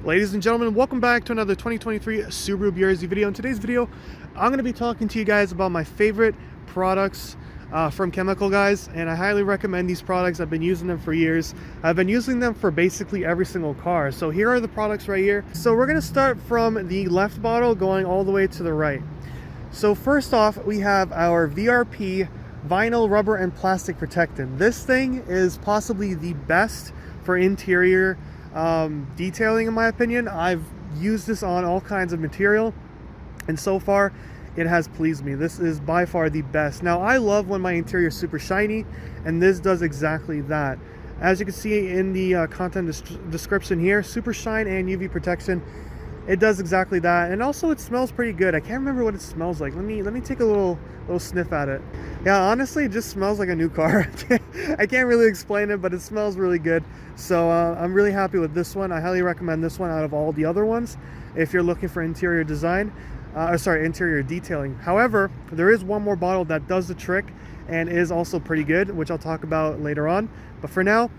Ladies and gentlemen, welcome back to another 2023 Subaru BRZ video. In today's video, I'm going to be talking to you guys about my favorite products from Chemical Guys, and I highly recommend these products. I've been using them for years. I've been using them for basically every single car. So here are the products right here. So we're going to start from the left bottle going all the way to the right. So first off, we have our VRP vinyl, rubber, and plastic protectant. This thing is possibly the best for interior detailing, in my opinion. I've used this on all kinds of material, and so far it has pleased me. This is by far the best. Now, I love when my interior is super shiny, and this does exactly that. As you can see in the content description here, super shine and UV protection, it does exactly that. And also it smells pretty good. I can't remember what it smells like. Let me take a little sniff at it. Yeah, honestly, it just smells like a new car. I can't really explain it, but it smells really good. So I'm really happy with this one. I highly recommend this one out of all the other ones if you're looking for interior design, interior detailing. However, there is one more bottle that does the trick and is also pretty good, which I'll talk about later on. But for now,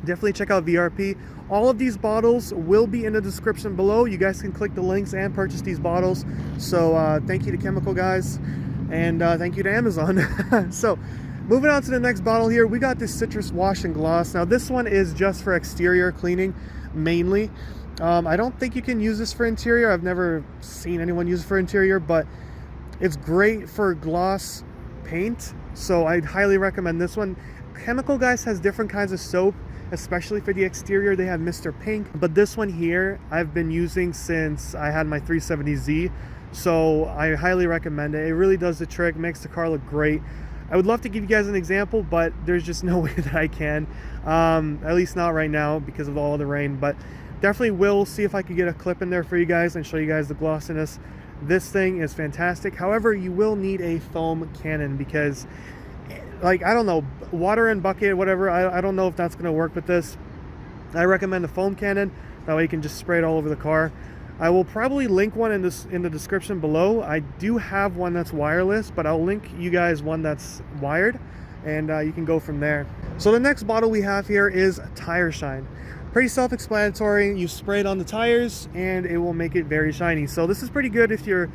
definitely check out VRP. All of these bottles will be in the description below. You guys can click the links and purchase these bottles. So thank you to Chemical Guys, and thank you to Amazon. So moving on to the next bottle here, we got this citrus wash and gloss. Now this one is just for exterior cleaning mainly. I don't think you can use this for interior. I've never seen anyone use it for interior, but it's great for gloss paint. So I'd highly recommend this one. Chemical Guys has different kinds of soap, especially for the exterior. They have Mr. Pink, but this one here I've been using since I had my 370Z, so I highly recommend it. It really does the trick, makes the car look great. I would love to give you guys an example, but there's just no way that I can, at least not right now because of all the rain, but definitely will see if I could get a clip in there for you guys and show you guys the glossiness. This thing is fantastic. However, you will need a foam cannon because, like, I don't know, water and bucket, whatever, I don't know if that's going to work with this. I recommend the foam cannon. That way you can just spray it all over the car. I will probably link one in the description below. I do have one that's wireless, but I'll link you guys one that's wired, and you can go from there. So the next bottle we have here is Tire Shine. Pretty self-explanatory. You spray it on the tires and it will make it very shiny. So this is pretty good if you're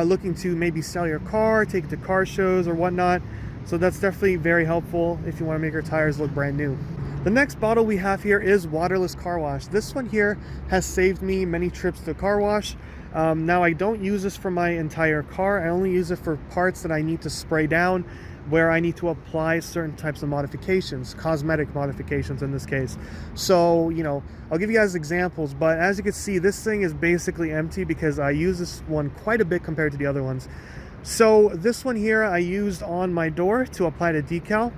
looking to maybe sell your car, take it to car shows or whatnot. So that's definitely very helpful if you want to make your tires look brand new. The next bottle we have here is Waterless car wash. This one here has saved me many trips to car wash. Now I don't use this for my entire car. I only use it for parts that I need to spray down, where I need to apply certain types of modifications, cosmetic modifications in this case. So, you know, I'll give you guys examples, but as you can see, this thing is basically empty because I use this one quite a bit compared to the other ones. So this one here I used on my door to apply the decal,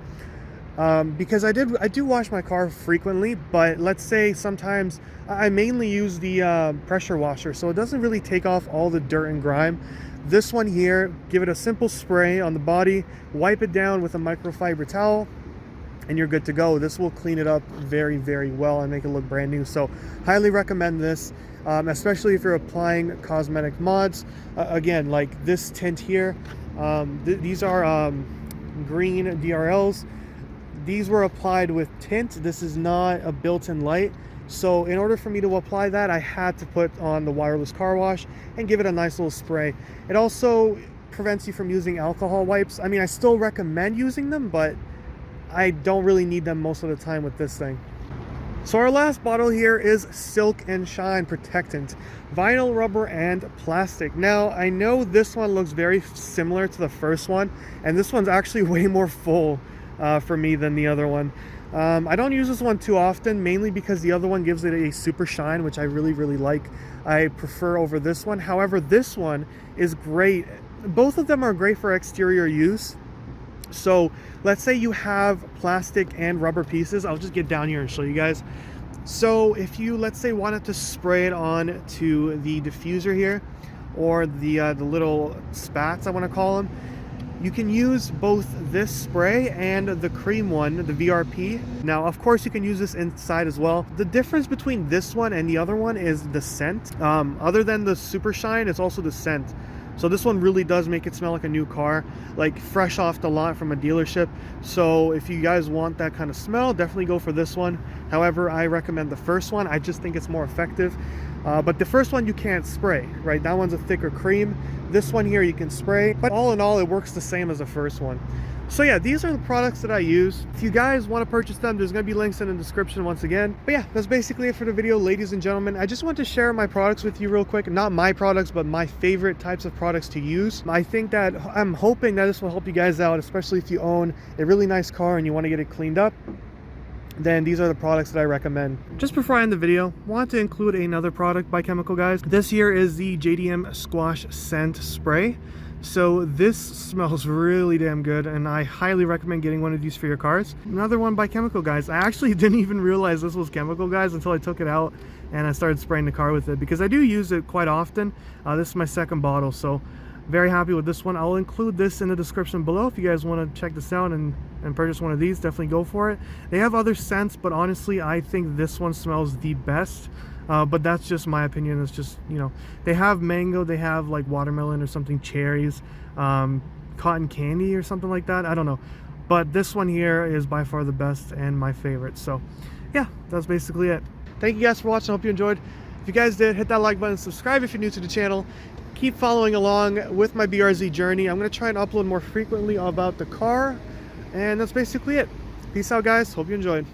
because I do wash my car frequently, but let's say sometimes I mainly use the pressure washer, so it doesn't really take off all the dirt and grime. This one here, give it a simple spray on the body, wipe it down with a microfiber towel, and you're good to go. This will clean it up very, very well and make it look brand new. So highly recommend this, especially if you're applying cosmetic mods. Again, like this tint here, these are green DRLs. These were applied with tint. This is not a built-in light. So in order for me to apply that, I had to put on the Waterless car wash and give it a nice little spray. It also prevents you from using alcohol wipes. I mean, I still recommend using them, but I don't really need them most of the time with this thing. So our last bottle here is Silk and Shine Protectant, vinyl, rubber, and plastic. Now, I know this one looks very similar to the first one, and this one's actually way more full for me than the other one. I don't use this one too often, mainly because the other one gives it a super shine, which I really, really like. I prefer over this one. However, this one is great. Both of them are great for exterior use. So let's say you have plastic and rubber pieces. I'll just get down here and show you guys. So if you, let's say, wanted to spray it on to the diffuser here, or the little spats, I want to call them, you can use both this spray and the cream one, the VRP. Now, of course, you can use this inside as well. The difference between this one and the other one is the scent. Other than the super shine, it's also the scent. So this one really does make it smell like a new car, like fresh off the lot from a dealership. So if you guys want that kind of smell, definitely go for this one. However, I recommend the first one. I just think it's more effective. But the first one you can't spray, right? That one's a thicker cream. This one here you can spray, but all in all, it works the same as the first one. So yeah, these are the products that I use. If you guys want to purchase them, there's going to be links in the description once again. But yeah, that's basically it for the video, ladies and gentlemen. I just want to share my products with you real quick. Not my products, but my favorite types of products to use. I think that I'm hoping that this will help you guys out, especially if you own a really nice car and you want to get it cleaned up. Then these are the products that I recommend. Just before I end the video, I want to include another product by Chemical Guys. This here is the JDM Squash Scent Spray. So this smells really damn good, and I highly recommend getting one of these for your cars. Another one by Chemical Guys. I actually didn't even realize this was Chemical Guys until I took it out and I started spraying the car with it, because I do use it quite often. This is my second bottle, so very happy with this one. I'll include this in the description below if you guys want to check this out and purchase one of these. Definitely go for it. They have other scents, but honestly I think this one smells the best. But that's just my opinion. It's just, you know, they have mango, they have like watermelon or something, cherries, cotton candy or something like that. I don't know, but this one here is by far the best and my favorite. So yeah, that's basically it. Thank you guys for watching. I hope you enjoyed. If you guys did, hit that like button, subscribe if you're new to the channel. Keep following along with my BRZ journey. I'm going to try and upload more frequently about the car, and that's basically it. Peace out, guys. Hope you enjoyed.